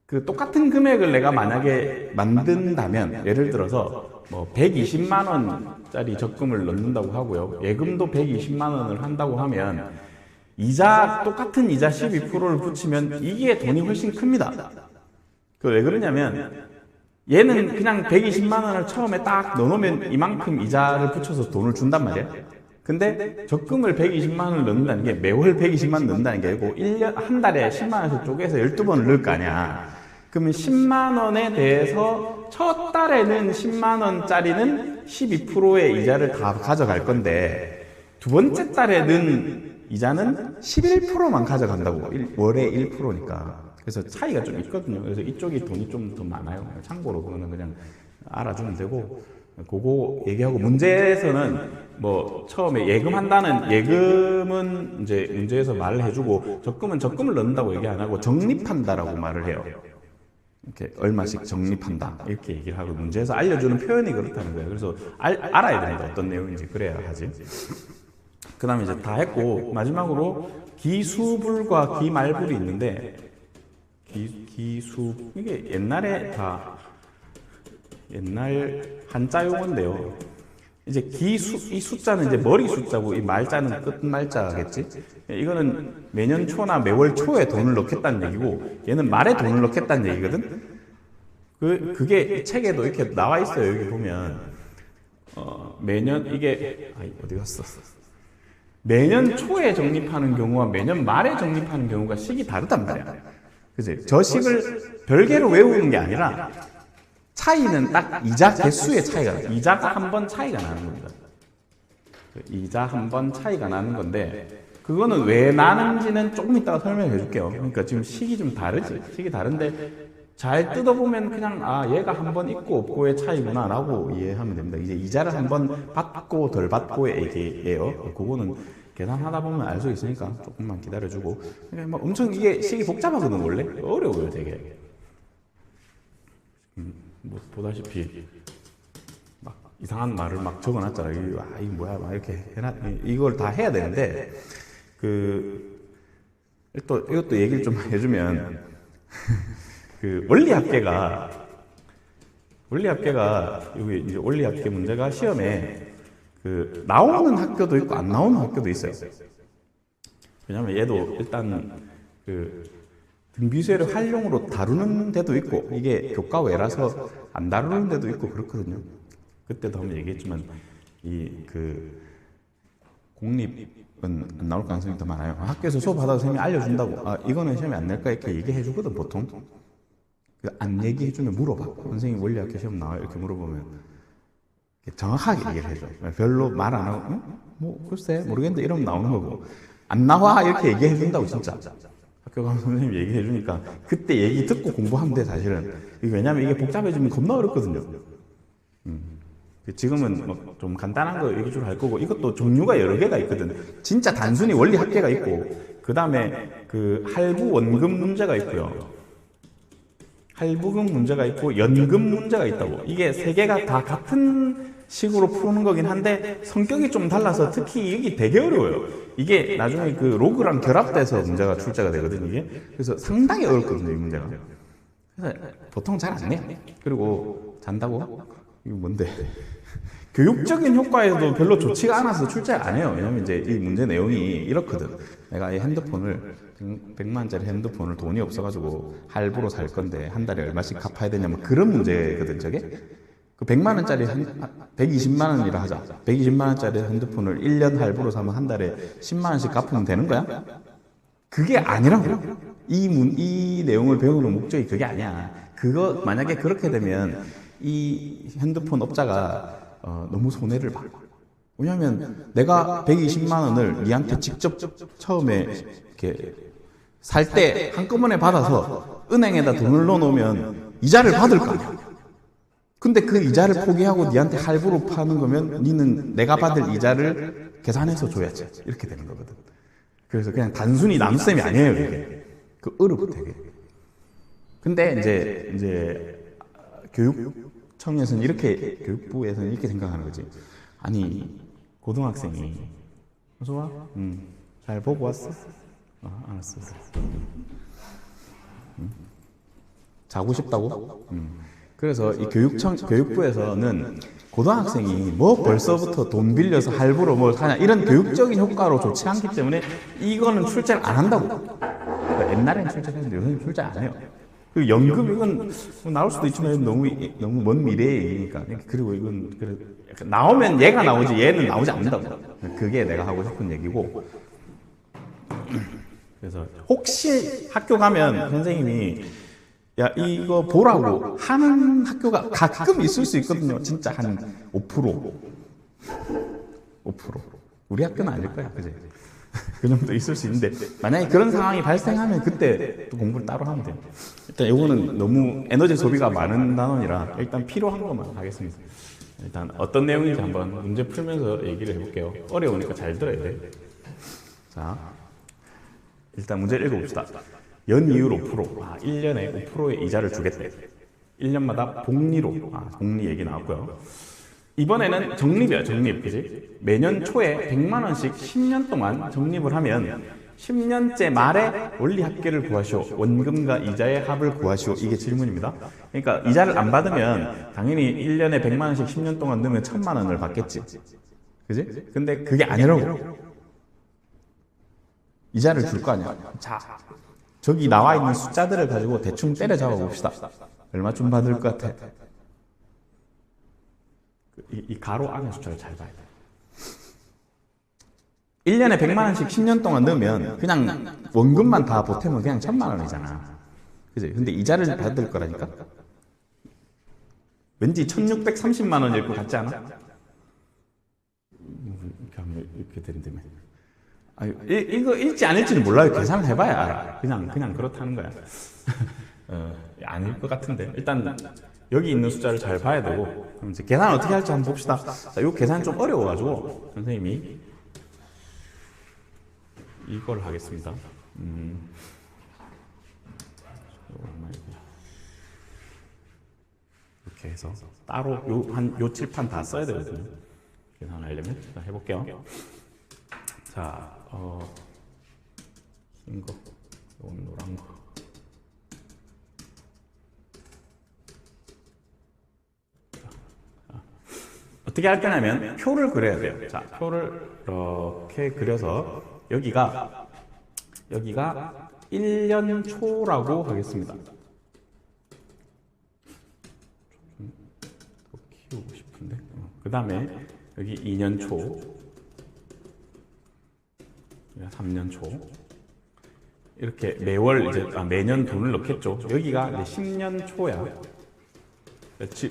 그 똑같은 금액을 내가 만약에 만든다면 예를 들어서 뭐 120만 원짜리 적금을 넣는다고 하고요. 예금도 120만 원을 한다고 하면 이자 똑같은 이자 12%를 붙이면 이게 돈이 훨씬 큽니다. 그 왜 그러냐면 얘는 그냥 120만 원을 처음에 딱 넣어놓으면 이만큼 이자를 붙여서 돈을 준단 말이야. 근데 적금을 120만 원을 넣는다는 게 매월 120만 원 넣는다는 게 아니고 1년, 한 달에 10만 원씩 쪼개서 12번을 넣을 거 아니야. 그러면 10만 원에 대해서 첫 달에는 10만 원짜리는 12%의 이자를 다 가져갈 건데 두 번째 달에는 이자는 11%만 가져간다고. 월에 1%니까. 그래서 차이가 좀 있거든요. 그래서 이쪽이 돈이 좀 더 많아요. 참고로 그거는 그냥 알아주면 되고, 그거 얘기하고 문제에서는 뭐 처음에 예금한다는 예금은 이제 문제에서 말을 해주고 적금은 적금을 넣는다고 얘기 안 하고 적립한다라고 말을 해요. 이렇게 얼마씩 적립한다 이렇게 얘기를 하고 문제에서 알려주는 표현이 그렇다는 거예요. 그래서 알아야 됩니다. 어떤 내용인지. 그래야 하지. 그 다음에 이제 다 했고 마지막으로 기수불과 기말불이 있는데 기수 이게 옛날에 다 옛날 한자 용어인데요. 이제 기수 이 숫자는 이제 머리 숫자고 이 말자는 끝 말자겠지. 이거는 매년 초나 매월 초에 돈을 넣겠다는 얘기고 얘는 말에 돈을 넣겠다는 얘기거든. 그게 이 책에도 이렇게 나와 있어요. 여기 보면 매년 이게 어디 갔어? 매년 초에 적립하는 경우와 매년 말에 적립하는 경우가 식이 다르단 말이야. 그치? 저 식을 별개로 외우는 게 아니라 차이는 딱 이자 개수의 차이가 나요. 이자가 한 번 차이가 나는 겁니다. 이자 한 번 차이가 나는 건데 그거는 왜 나는지는 조금 이따가 설명해 줄게요. 그러니까 지금 식이 좀 다르지. 식이 다른데 잘 뜯어보면 그냥 얘가 한 번 있고 없고의 차이구나 라고 이해하면 됩니다. 이제 이자를 한 번 받고 덜 받고의 얘기예요. 그거는 계산하다 보면 알 수 있으니까 조금만 기다려주고. 그러니까 뭐 엄청 이게 식이 복잡하거든. 원래 어려워요 되게. 뭐 보다시피 막 이상한 말을 막 적어놨잖아. 이거 뭐야 막 이렇게 이걸 다 해야 되는데 이것도 얘기를 좀 해주면 그 원리합계가 여기 이제 원리합계 문제가 시험에 그 나오는 학교도 있고 안 나오는 학교도 있어요. 왜냐면 얘도 일단 그 등비수열을 활용으로 다루는 데도 있고 이게 교과 외라서 안 다루는 데도 있고 그렇거든요. 그때도 한번 얘기했지만 이 그 공립은 안 나올 가능성이 더 많아요. 학교에서 수업 하다가 선생님이 알려준다고 이거는 시험에 안 낼까 이렇게 얘기해 주거든 보통. 안 얘기해 주면 물어봐. 선생님 원리학교 시험 나와요 이렇게 물어보면 정확하게 얘기를 해줘. 별로 말 안 하고 뭐 글쎄 모르겠는데 이러면 나오는 거고 안 나와 이렇게 얘기해 준다고 진짜. 학교 가면 선생님 얘기해 주니까 그때 얘기 듣고 공부하면 돼 사실은. 왜냐면 이게 복잡해지면 겁나 어렵거든요. 지금은 뭐 좀 간단한 거 얘기 줄 할 거고 이것도 종류가 여러 개가 있거든. 진짜 단순히 원리 합계가 있고 그 다음에 그 할부 원금 문제가 있고요. 할부금 문제가 있고 연금 문제가 있다고. 이게 세 개가 다 같은 식으로 푸는 거긴 한데 성격이 좀 달라서 특히 이게 되게 어려워요. 이게 나중에 그 로그랑 결합돼서 문제가 출제가 되거든요. 이게 그래서 상당히 어렵거든요 이 문제가. 그래서 보통 잘 안 해요. 그리고 잔다고? 이거 뭔데? 교육적인 효과에도 별로 좋지가 않아서 출제를 안 해요. 왜냐면 이제 이 문제 내용이 이렇거든. 내가 이 핸드폰을 100만원짜리 핸드폰을 돈이 없어가지고 할부로 살 건데 한 달에 얼마씩 갚아야 되냐면 그런 문제거든 저게. 그 100만원짜리 120만원이라 하자. 120만원짜리 핸드폰을 1년 할부로 사면 한 달에 10만원씩 갚으면 되는 거야? 그게 아니라고. 이 내용을 배우는 목적이 그게 아니야. 그거 만약에 그렇게 되면 이 핸드폰 업자가 너무 손해를 봐. 왜냐하면 내가 120만 원을 니한테 직접 처음에 이렇게 살 때 한꺼번에 받아서 은행에다 돈을 넣어놓으면 이자를 받을 거 아니야. 근데 그 이자를 포기하고 니한테 할부로 파는 거면 니는 내가 받을 이자를 계산해서 줘야지. 이렇게 되는 거거든. 그래서 그냥 단순히 남쌤이 아니에요, 이게. 그 어렵대, 이게. 근데 이제 교육청에서는 이렇게, 교육부에서는 이렇게 생각하는 거지. 아니, 고등학생이, 좋아? 잘 보고 왔어? 알았어. 자고 싶다고? 그래서 이 교육부에서는 고등학생이 뭐 벌써부터 돈 빌려서 할부로 뭐 하냐 이런 교육적인 효과로 좋지 않기 때문에 이거는 출제를 안 한다고. 그러니까 옛날에는 출제했는데 요새는 출제 안 해요. 그리고 연금 이건 뭐 나올 수도 있지만 너무 먼 미래의 얘기니까. 그리고 이건 나오면 얘가 나오지 얘는 나오지 않는다고. 그게 내가 하고 싶은 얘기고. 그래서 혹시 학교 가면 선생님이 야 이거 보라고 하는 학교가 가끔 있을 수 있거든요. 진짜 한 5%. 우리 학교는 아닐 거야, 그지? 그 정도 있을 수 있는데 만약에 그런 상황이 발생하면 그때 또 공부를 따로 하면 돼요. 일단 이거는 너무 에너지 소비가 많은 단원이라 일단 필요한 것만 하겠습니다. 일단 어떤 내용인지 한번 문제 풀면서 얘기를 해볼게요. 어려우니까 잘 들어야 돼. 자, 일단 문제를 읽어봅시다. 연이율 5%, 1년에 5%의 이자를 주겠대. 1년마다 복리로, 복리 얘기 나왔고요. 이번에는 적립이야, 적립, 그지? 매년 초에 100만 원씩 10년 동안 적립을 하면 10년째 말에 원리 합계를 구하시오. 원금과 이자의 합을 구하시오. 이게 질문입니다. 그러니까 이자를 안 받으면 당연히 1년에 100만 원씩 10년 동안 넣으면 1000만 원을 받겠지. 그지? 근데 그게 아니라고. 이자를 줄 거 아니야. 자, 저기 나와 있는 숫자들을 가지고 대충 때려잡아 봅시다. 얼마쯤 받을 것 같아? 이 가로 안의 숫자를 잘 봐야 돼. 1년에 100만 원씩 10년 동안 넣으면 그냥 원금만 다 보태면 그냥 1000만 원이잖아. 그지? 근데 이자를 받을 거라니까? 왠지 1630만 원일 것 같지 않아? 이렇게 된다며. 이거 읽지 않을지는 몰라요. 계산을 해봐야 알아. 그냥 그렇다는 거야. 아닐 것 같은데. 일단 여기 있는 숫자를 잘 봐야 되고 그럼 이제 계산 어떻게 할지 한번 봅시다. 자, 이 계산이 좀 어려워가지고 선생님이 이걸 하겠습니다. 이렇게 해서 따로 요 칠판 다 써야 되거든요. 계산하려면. 자, 해볼게요. 자, 흰 거, 이건 노란 거. 어떻게 할 거냐면 표를 그려야 돼요. 자, 표를 이렇게 그려서 여기가 1년 초라고 하겠습니다. 좀 더 키우고 싶은데. 그 다음에 여기 2년 초, 3년 초. 이렇게 매월 이제 매년 돈을 넣겠죠. 여기가 이제 10년 초야.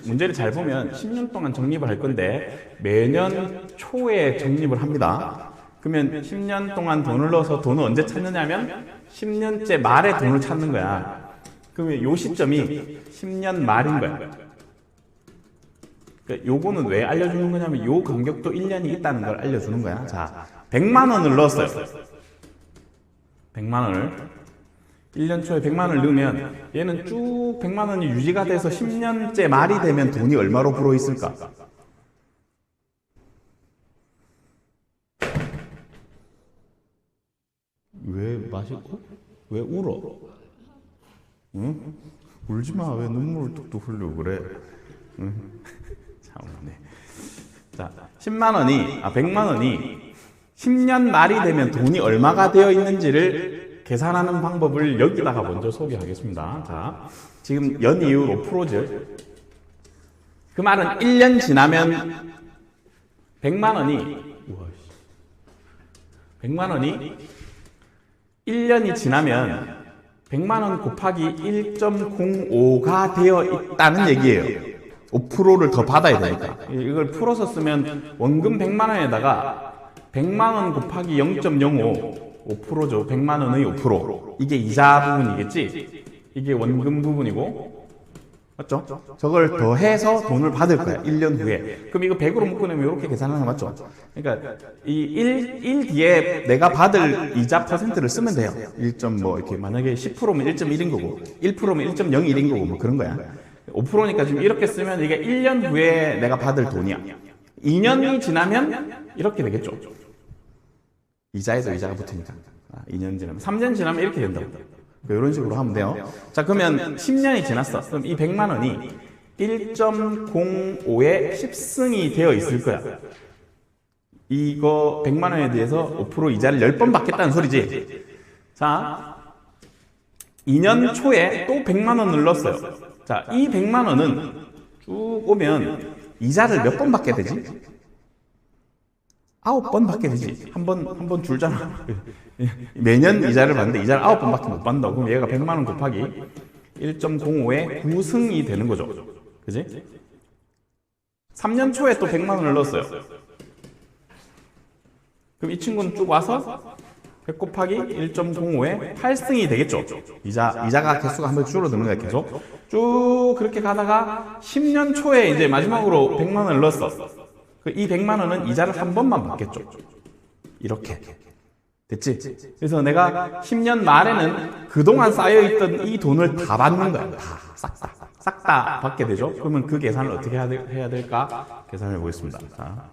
문제를 잘 보면 10년 동안 적립을 할 건데 매년 초에 적립을 합니다. 그러면 10년 동안 돈을 넣어서 돈을 언제 찾느냐면 10년째 말에 돈을 찾는 거야. 그러면 요 시점이 10년 말인 거야. 그러니까 요거는 왜 알려주는 거냐면 요 간격도 1년이 있다는 걸 알려주는 거야. 자, 100만 원을 넣었어요. 100만 원을 1년 초에 100만 원을 넣으면 얘는 쭉 100만 원이 유지가 돼서 10년째 말이 되면 돈이 얼마로 불어 있을까? 왜 맛있고? 왜 울어? 응? 울지 마. 왜 눈물을 뚝뚝 흘리고 그래? 응? 참네. 자, 10만 원이 100만 원이 10년 말이 되면 돈이 얼마가 되어 있는지를 계산하는 방법을 여기다가 먼저 소개하겠습니다. 자, 지금 연이율 5%죠. 그 말은 1년 지나면 100만 원이 1년이 지나면 100만 원 곱하기 1.05가 되어 있다는 얘기예요. 5%를 더 받아야 되니까. 이걸 풀어서 쓰면 원금 100만 원에다가 100만 원 곱하기 0.05 5%죠. 100만 원의 5%. 이게 이자 부분이겠지? 이게 원금 부분이고 맞죠? 저걸 더해서 돈을 받을 거야. 1년 후에. 그럼 이거 100으로 묶어내면 이렇게 계산하는 거 맞죠? 그러니까 이 1 뒤에 내가 받을 이자 퍼센트를 쓰면 돼요. 1. 뭐 이렇게 만약에 10%면 1.1인 거고 1%면 1.01인 거고 뭐 그런 거야. 5%니까 지금 이렇게 쓰면 이게 1년 후에 내가 받을 돈이야. 2년이 지나면 이렇게 되겠죠. 이자에도 이자가 붙으니까. 2년 지나면 3년 지나면 이렇게 된다고. 이런 식으로 하면 돼요. 자, 그러면 10년이 지났어. 그럼 이 100만 원이 1.05의 10승이 되어 있을 거야. 이거 100만 원에 대해서 5% 이자를 10번 받겠다는 소리지. 자, 2년 초에 또 100만 원을 넣었어요. 자, 이 100만 원은 쭉 오면 이자를 몇 번 받게 되지? 9번 받게 되지. 한 번 줄잖아. 매년 이자를 받는데 이자를 9번밖에 못 받는다고. 그럼 얘가 100만 원 곱하기 1.05의 9승이 되는 거죠. 그지? 3년 초에 또 100만 원을 넣었어요. 그럼 이 친구는 쭉 와서 100 곱하기 1.05의 8승이 되겠죠. 이자가 개수가 한 번 줄어드는 거야, 계속. 쭉 그렇게 가다가 10년 초에 이제 마지막으로 100만 원을 넣었어. 이 100만 원은 이자를 한 번만 받겠죠. 이렇게. 됐지? 그래서 내가 10년 말에는 그동안 쌓여있던 이 돈을 다 받는 거야. 다. 싹 다 받게 되죠. 그러면 그 계산을 어떻게 해야 될까? 계산을 해보겠습니다. 자.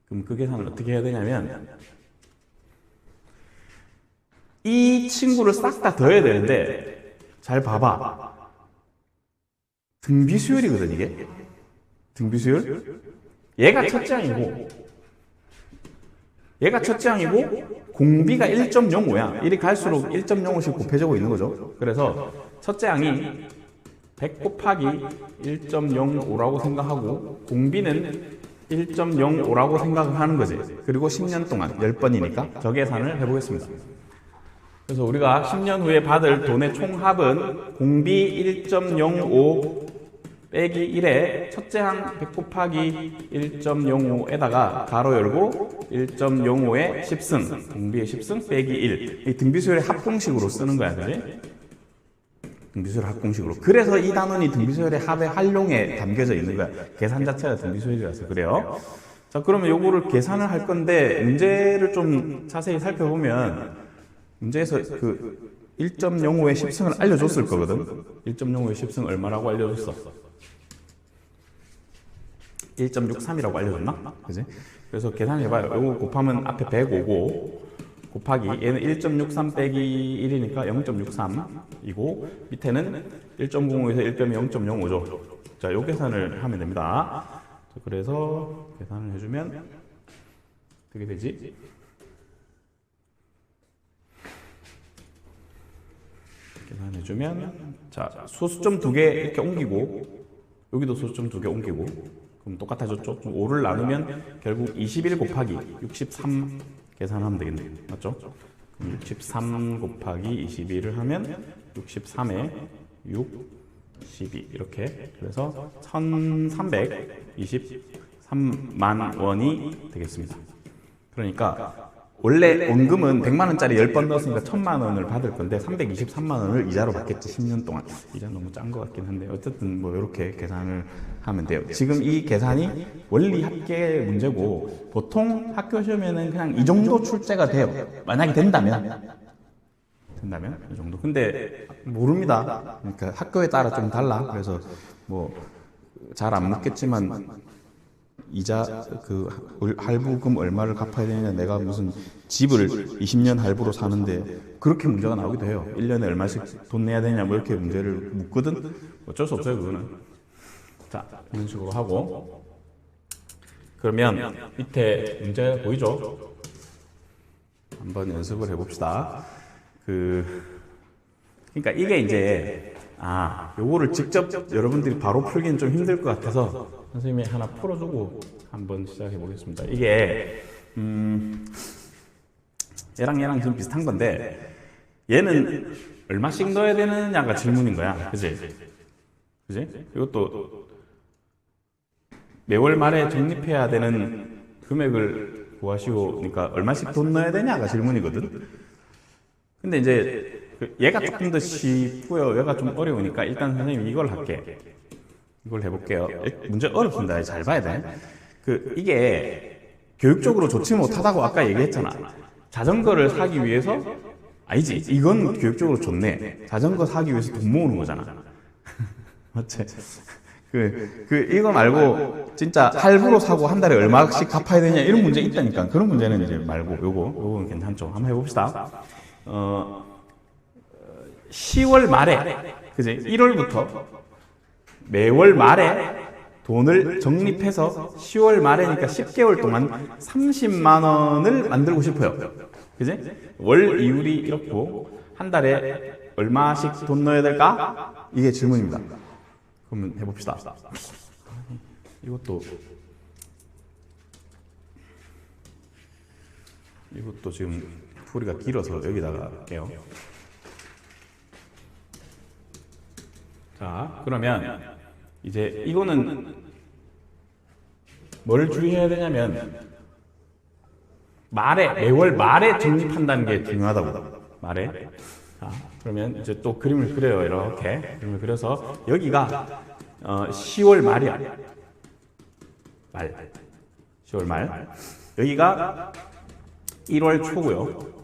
그럼 그 계산을 어떻게 해야 되냐면, 이 친구를 싹 다 더해야 되는데, 잘 봐봐. 등비수열이거든, 이게. 등비수열? 얘가 첫째 항이고 공비가 1.05야. 이리 갈수록 1.05씩 곱해지고 있는 거죠. 그래서 첫째 항이 100 곱하기 1.05라고 생각하고 공비는 1.05라고 생각을 하는 거지. 그리고 10년 동안 10번이니까 저 계산을 해보겠습니다. 그래서 우리가 10년 후에 받을 돈의 총합은 공비 1.05 빼기 1에 첫째 항 100 곱하기 1.05에다가 가로 열고 1.05의 10승, 공비의 10승 빼기 1. 이 등비수열의 합공식으로 쓰는 거야, 그지? 등비수열 합공식으로. 그래서 이 단원이 등비수열의 합의 활용에 담겨져 있는 거야. 계산 자체가 등비수열이라서 그래요. 자, 그러면 요거를 계산을 할 건데 문제를 좀 자세히 살펴보면 문제에서 그 1.05의 10승을 알려줬을 거거든. 1.05의 10승 얼마라고 알려줬어? 1.63이라고 알려줬나? 그지? 그래서 계산해봐요. 이거 곱하면 앞에 105고 곱하기 얘는 1.63 빼기 1이니까 0.63이고 밑에는 1.05에서 0.05죠. 자, 요 계산을 하면 됩니다. 자, 그래서 계산을 해주면 어떻게 되지? 계산해주면 자, 소수점 2개 이렇게 옮기고 여기도 소수점 2개 옮기고 그럼 똑같아졌죠? 5를 나누면 결국 21 곱하기 63 계산하면 되겠네요. 맞죠? 그럼 63 곱하기 21을 하면 63에 6, 12 이렇게 그래서 1323만 원이 되겠습니다. 그러니까 원래 원금은 100만 원짜리 10번 넣었으니까 1000만 원을 받을 건데 323만 원을 이자로 받겠지. 10년 동안. 이자 너무 짠 것 같긴 한데 어쨌든 뭐 이렇게 계산을 하면 돼요. 지금 이 계산이 원리 합계 문제고 보통 학교 시험에는 그냥 이 정도 출제가 돼요. 만약에 된다면 이 정도. 근데 모릅니다. 그러니까 학교에 따라 좀 달라. 그래서 뭐 잘 안 묻겠지만 이자 그 할부금 얼마를 갚아야 되느냐, 내가 무슨 집을 20년 할부로 사는데 그렇게 문제가 나오기도 해요. 1년에 얼마씩 돈 내야 되냐 뭐 이렇게 문제를 묻거든. 어쩔 수 없어요, 그거는. 자, 이런 식으로 하고 그러면 밑에 문제 보이죠? 한번 연습을 해봅시다. 그러니까 이게 이제 요거를 직접 여러분들이 바로 풀기는 좀 힘들 것 같아서 선생님이 하나 풀어주고 한번 시작해 보겠습니다. 이게 얘랑 좀 비슷한 건데 얘는 얼마씩 넣어야 되느냐가 질문인 거야. 그지? 이것도 매월 말에 적립해야 되는 금액을 구하시오. 그러니까 얼마씩 돈 넣어야 되냐가 질문이거든. 근데 이제 얘가 조금 더 쉽고요. 얘가 좀 어려우니까 일단 선생님이 이걸 할게. 이걸 해볼게요. 문제 어렵습니다. 잘 봐야 돼. 이게 교육적으로 좋지 못하다고 아까 얘기했잖아. 자전거를 사기 위해서 아니지. 이건 교육적으로 좋네. 자전거 사기 위해서 돈 모으는 거잖아. 맞지? 이거 말고 진짜 할부로 사고 한 달에 얼마씩 갚아야 되냐 이런 문제 있다니까. 그런 문제는 이제 말고 요거는 괜찮죠. 한번 해봅시다. 10월 말에 그지? 1월부터 매월 말에 돈을 적립해서 10월 말에니까 10개월 동안 30만 원을 만들고 싶어요. 그지? 월 이율이 이렇고 한 달에 얼마씩 돈 넣어야 될까? 이게 질문입니다. 그러면 해봅시다. 이것도 지금 풀이가 길어서 여기다가 할게요. 자, 그러면 이제 이거는 뭘 주의해야 되냐면 매월 말에 적립한다는 게 중요하다고. 말에. 자, 그러면 이제 또 그림을 그려요. 이렇게 그림을 그려서 여기가 10월 말이야. 10월 말. 여기가 1월 초고요.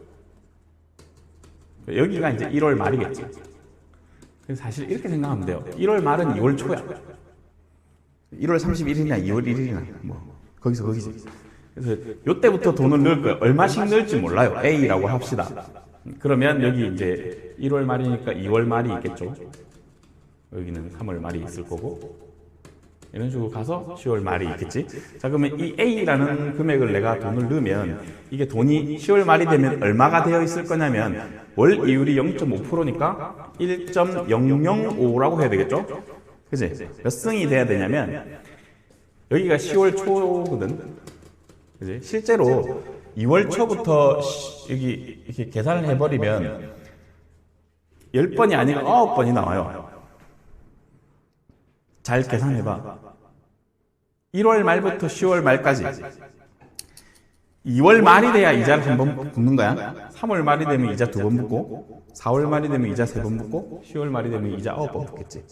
여기가 이제 1월 말이겠지. 그래서 사실 이렇게 생각하면 돼요. 1월 말은 2월 초야. 1월 31일이나 2월 1일이나 뭐 거기서 거기지. 그래서 이때부터 돈을 넣을 거예요. 얼마씩 넣을지 몰라요. A라고 합시다. 그러면 여기 이제 1월 말이니까 2월 말이 있겠죠. 여기는 3월 말이 있을 거고 이런 식으로 가서 10월 말이 있겠지. 자, 그러면 이 A라는 금액을 내가 돈을 넣으면 이게 돈이 10월 말이 되면 얼마가 되어 있을 거냐면 월 이율이 0.5%니까 1.005라고 해야 되겠죠. 그치? 몇 승이 돼야 되냐면 여기가 10월 초거든. 그치? 실제로 2월 초부터 여기 이렇게 계산을 해버리면 10번이 아니고 9번이 나와요. 잘 계산해봐. 1월 말부터 10월 말까지 2월 말이 돼야 이자를 한 번 붙는 거야. 3월 말이 되면 이자 2번 붙고 4월 말이 되면 이자 3번 붙고 10월 말이 되면 이자 9번 붙겠지.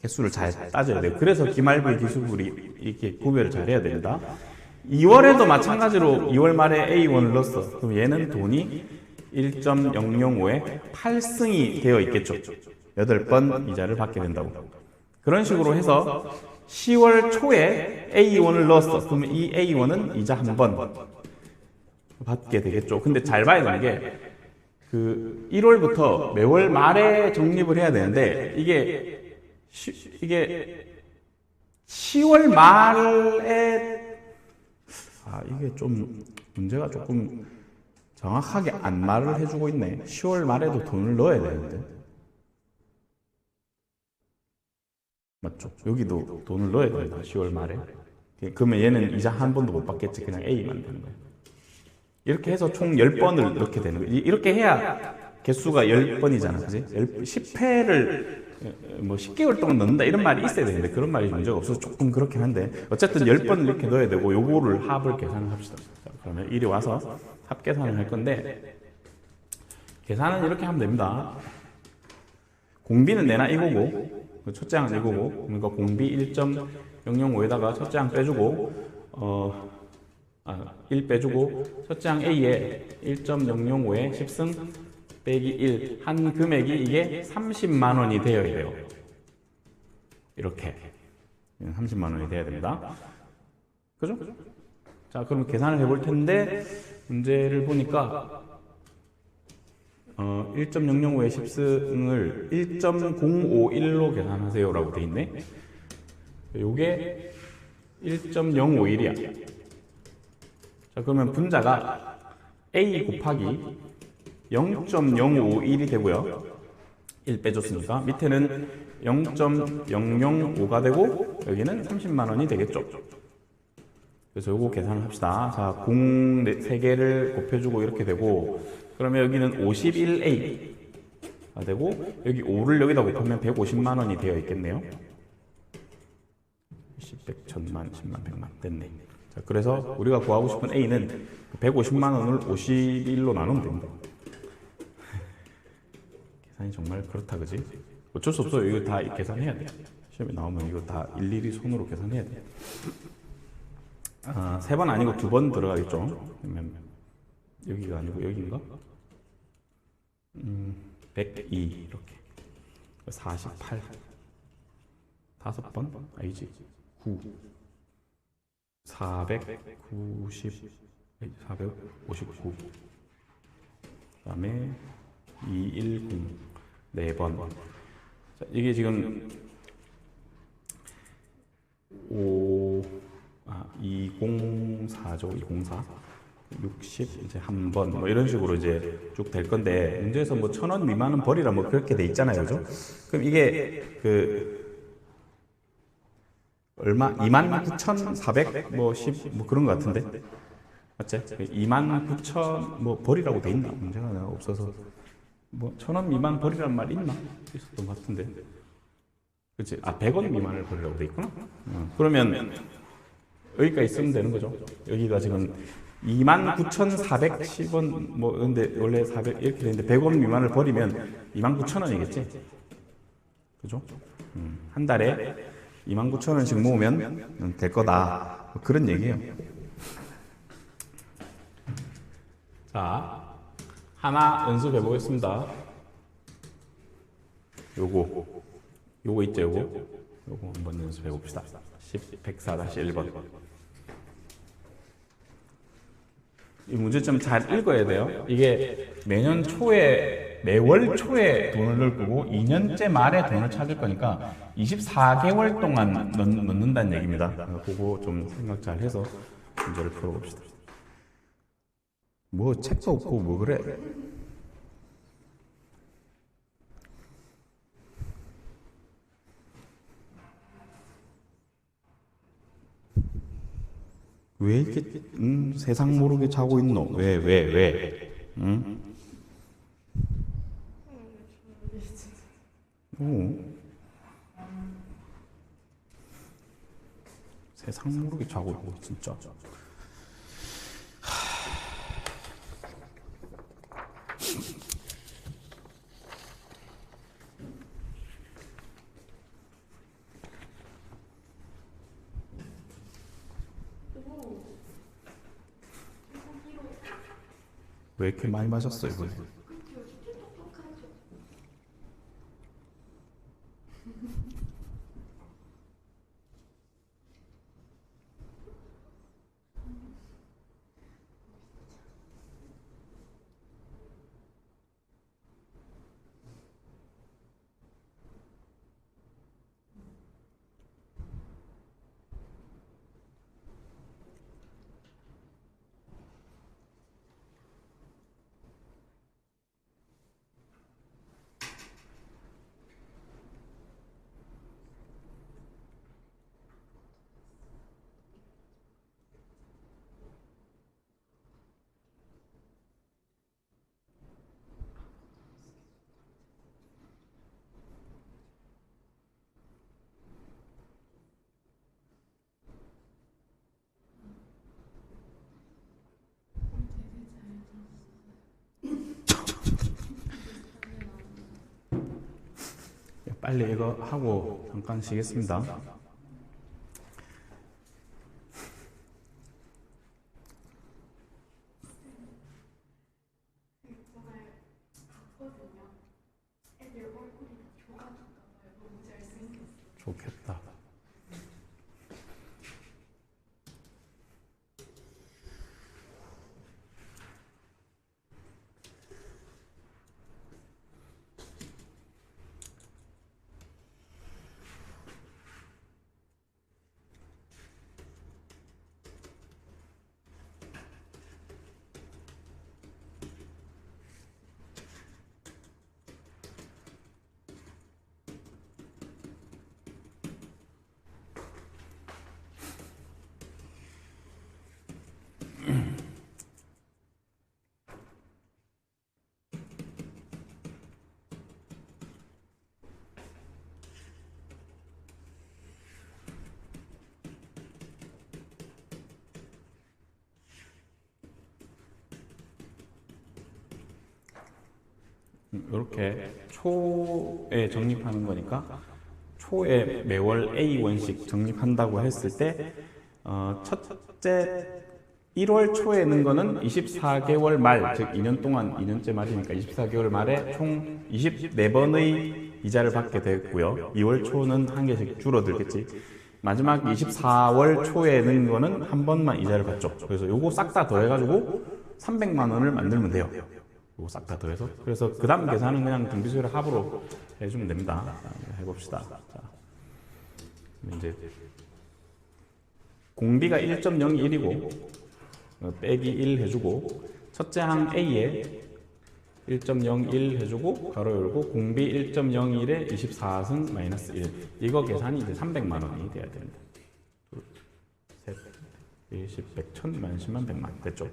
개수를 잘 따져야 돼요. 그래서 기말부의 기술이 이렇게 구별을 잘 해야 됩니다. 2월에도 마찬가지로 2월 말에 A1을 넣었어. 그럼 얘는 돈이 1.005에 8승이 되어 있겠죠. 8번 이자를 받게 된다고. 그런 식으로 해서 10월 초에 A1을 넣었어. 그러면 이 A1은 이자 한 번 받게 되겠죠. 근데 잘 봐야 되는 게 1월부터 매월 말에 적립을 해야 되는데 이게 10월 말에 이게 좀 문제가 조금 정확하게 안 말을 해주고 있네. 10월 말에도 돈을 넣어야 되는데 맞죠? 여기도 돈을 넣어야 된다. 10월 말에. 그러면 얘는 이자 한 번도 못 받겠지. 그냥 A만 되는 거예요. 이렇게 해서 총 10번을 넣게 되는 거예요. 이렇게 해야 개수가 10번이잖아. 그지? 10회를 뭐 10개월 동안 넣는다 이런 말이 있어야 되는데 그런 말이 문제가 없어서 조금 그렇긴 한데 어쨌든 10번을 이렇게 넣어야 되고 요거를 합을 계산을 합시다. 자, 그러면 이리 와서 합 계산을 할 건데 계산은 이렇게 하면 됩니다. 공비는 내나 이거고 첫째 항은 이거고 그러니까 공비 1.005에다가 첫째 항 빼주고 1 빼주고 첫째 항 A에 1.005에 10승 빼기 1 한 금액이 이게 30만 원이 되어야 돼요. 이렇게 30만 원이 돼야 됩니다. 그죠? 자, 그럼 계산을 해볼 텐데 문제를 보니까 1.005의 10승을 1.051로 계산하세요 라고 돼 있네. 요게 1.051이야. 자, 그러면 분자가 A 곱하기 0.051이 되고요. 1 빼줬으니까 밑에는 0.005가 되고 여기는 30만 원이 되겠죠. 그래서 요거 계산을 합시다. 자, 공 3개를 곱해주고 이렇게 되고 그러면 여기는 51A가 되고 여기 5를 여기다 곱하면 150만 원이 되어 있겠네요. 10, 100, 1000만, 10만, 100만 됐네. 자, 그래서 우리가 구하고 싶은 A는 150만 원을 51로 나누면 됩니다. 계산이 정말 그렇다, 그지? 어쩔 수 없어요. 이거 다 계산해야 돼. 시험에 나오면 이거 다 일일이 손으로 계산해야 돼. 아, 3번 아니고 2번 들어가겠죠? 그러면 여기가 아니고 여기인가? 102 이렇게 48 5번? 아니지 9 490 459 그 다음에 210 4번. 자, 이게 지금 204죠. 204 60 이제 한 번 뭐 이런 식으로 이제 쭉 될 건데, 문제에서 뭐 1,000원 미만은 버리라 뭐 그렇게 돼 있잖아요, 그죠? 그럼 이게 얼마 29,400 뭐 10 뭐 그런 것 같은데, 맞지? 29,000 뭐 버리라고 돼 있나? 문제가 없어서 뭐 1,000원 미만 버리란 말 있나? 있었던 것 같은데, 그렇지? 아 100원 미만을 버리라고 돼 있구나. 그러면 여기까지 쓰면 되는 거죠. 여기가 지금 29,410원 뭐 근데 원래 400 이렇게 되는데 100원 미만을 버리면 29,000원이겠지, 그죠? 한 달에 29,000원씩 모으면 될 거다, 뭐 그런 얘기예요. 자, 하나 연습해 보겠습니다. 요거 있죠, 요거 한번 연습해 봅시다. 104-1번. 이 문제점 잘 읽어야 돼요. 이게 매년 초에, 매월 초에 돈을 넣을 거고 2년째 말에 돈을 찾을 거니까 24개월 동안 넣는다는 얘기입니다. 그거 좀 생각 잘 해서 문제를 풀어봅시다. 뭐 책도 없고 뭐 그래. 왜 이렇게 세상 모르게 자고 있노? 왜? 응? 세상 모르게 자고 있고 진짜. 왜 이렇게 많이 마셨어요, 이번에? 빨리 이거 하고 잠깐 쉬겠습니다. 좋겠다. 이렇게 초에 적립하는 거니까 초에 매월 A원씩 적립한다고 했을 때 첫째 1월 초에 넣은 거는 24개월 말, 즉 2년 동안 2년째 말이니까 24개월 말에 총 24번의 이자를 받게 되고요. 2월 초는 한 개씩 줄어들겠지. 마지막 24월 초에 넣은 거는 한 번만 이자를 받죠. 그래서 요거 싹 다 더해가지고 300만 원을 만들면 돼요. 요거 싹 다 더해서. 그래서 그 다음 계산은 그냥 등비수열의 합으로 해주면 됩니다. 해봅시다. 자, 이제 공비가 1.01이고 빼기 1 해주고 첫째 항 A에 1.01 해주고 가로 열고 공비 1.01에 24승 마이너스 1 이거 계산이 이제 300만 원이 돼야 됩니다. 둘, 셋, 20, 100, 1000, 10,000, 100만 됐죠?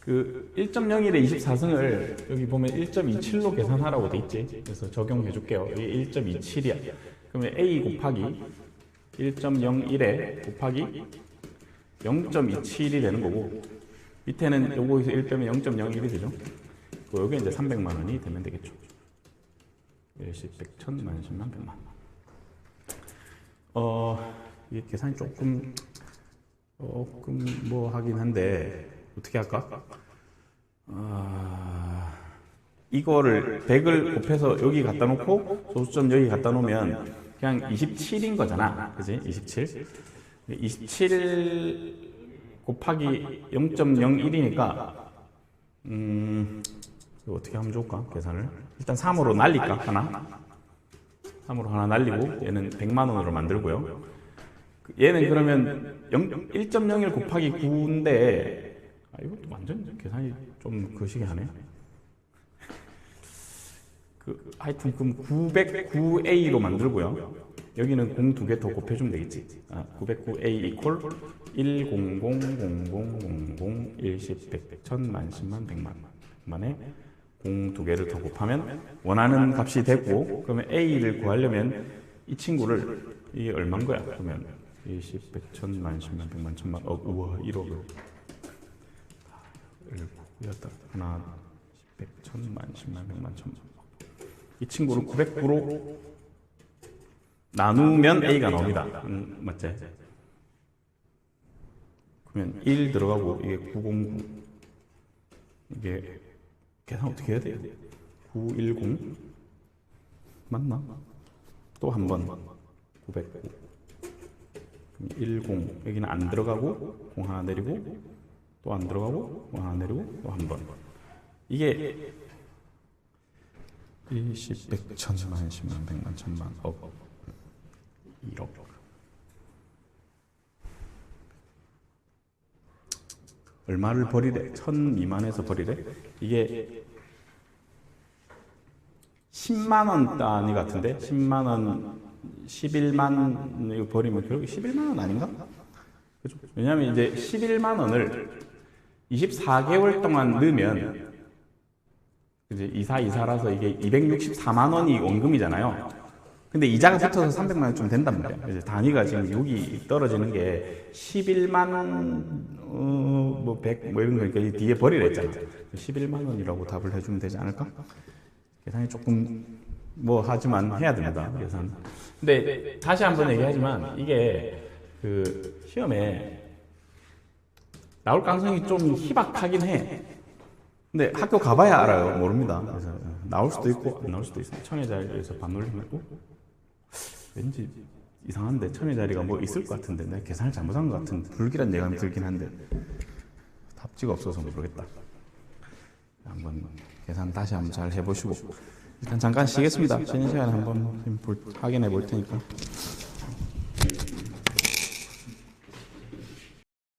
그 1.01에 24승을 여기 보면 1.27로 계산하라고 돼 있지. 그래서 적용해 줄게요. 이게 1.27이야. 그러면 A 곱하기 1.01에 곱하기 0.27이 되는 거고 밑에는 요거에서 1 빼면 0.01이 되죠. 여기 이제 300만 원이 되면 되겠죠. 10, 100, 1000, 10,000, 100만. 이게 계산이 조금 뭐 하긴 한데 어떻게 할까? 이거를 100을 곱해서 여기 갖다 놓고 소수점 여기 갖다 놓으면 그냥 27인 거잖아. 그지? 27. 27 곱하기 0.01이니까 이거 어떻게 하면 좋을까? 계산을 일단 3으로 날릴까? 하나 3으로 하나 날리고 얘는 100만 원으로 만들고요. 얘는 그러면 1.01 곱하기 9인데 이것도 완전 계산이 좀 거시기 하네. 하여튼 그럼 909A로 만들고요. 여기는 공 두 개 더 곱해주면 되겠지. 909A 이퀄 1000000 10, 100, 1000, 10,000, 100만에 공 두 개를 더 곱하면 원하는 값이 되고 그러면 A를 구하려면 이 친구를 이게 얼마인 거야? 그러면 20, 100, 1000, 10,000, 100만, 1000만 우와 1억을 하나 100, 1000, 10,000, 100만, 1000만 이 친구를 909로 나누면 A가 나옵니다. 맞지? 그러면 1 들어가고 이게 909 이게 계산 어떻게 해야 돼요? 910 맞나? 또 한 번 909 10 여기는 안 들어가고 공 하나 내리고 또 안 들어가고 공 하나 내리고 또 한 번 이게 20, 100, 1000, 10,000, 100만, 1000만, 억 1억 얼마를 버리래? 1000 미만에서 버리래? 이게 10만원 단위 같은데? 10만원 11만 이거 버리면 결국 11만원 아닌가? 그죠? 왜냐면 이제 11만원을 24개월 동안 넣으면 이제 24라서 이게 264만원이 원금이잖아요. 근데 이자가 붙어서 300만 원 좀 된단 말이야. 이제 단위가 지금 여기 떨어지는 게 11만 뭐 100 뭐 이런 거니까 뒤에 버리라 했잖아. 11만 원이라고 답을 해주면 되지 않을까? 계산이 조금 뭐 하지만 해야 됩니다. 계산. 근데 다시 한번 얘기하지만 이게 그 시험에 나올 가능성이 좀 희박하긴 해. 근데 학교 가봐야 알아요. 모릅니다. 그래서 나올 수도 있고 안 나올 수도 있어요. 청의 자리에서 반올림 했고 왠지 이상한데 청의 자리가 뭐 있을 것 같은데 내가 계산을 잘못한 것 같은 불길한 예감이 들긴 한데 답지가 없어서 모르겠다. 한번 계산 다시 한번 잘 해보시고 일단 잠깐 쉬겠습니다. 쉬는 시간에 한번 확인해 볼 테니까.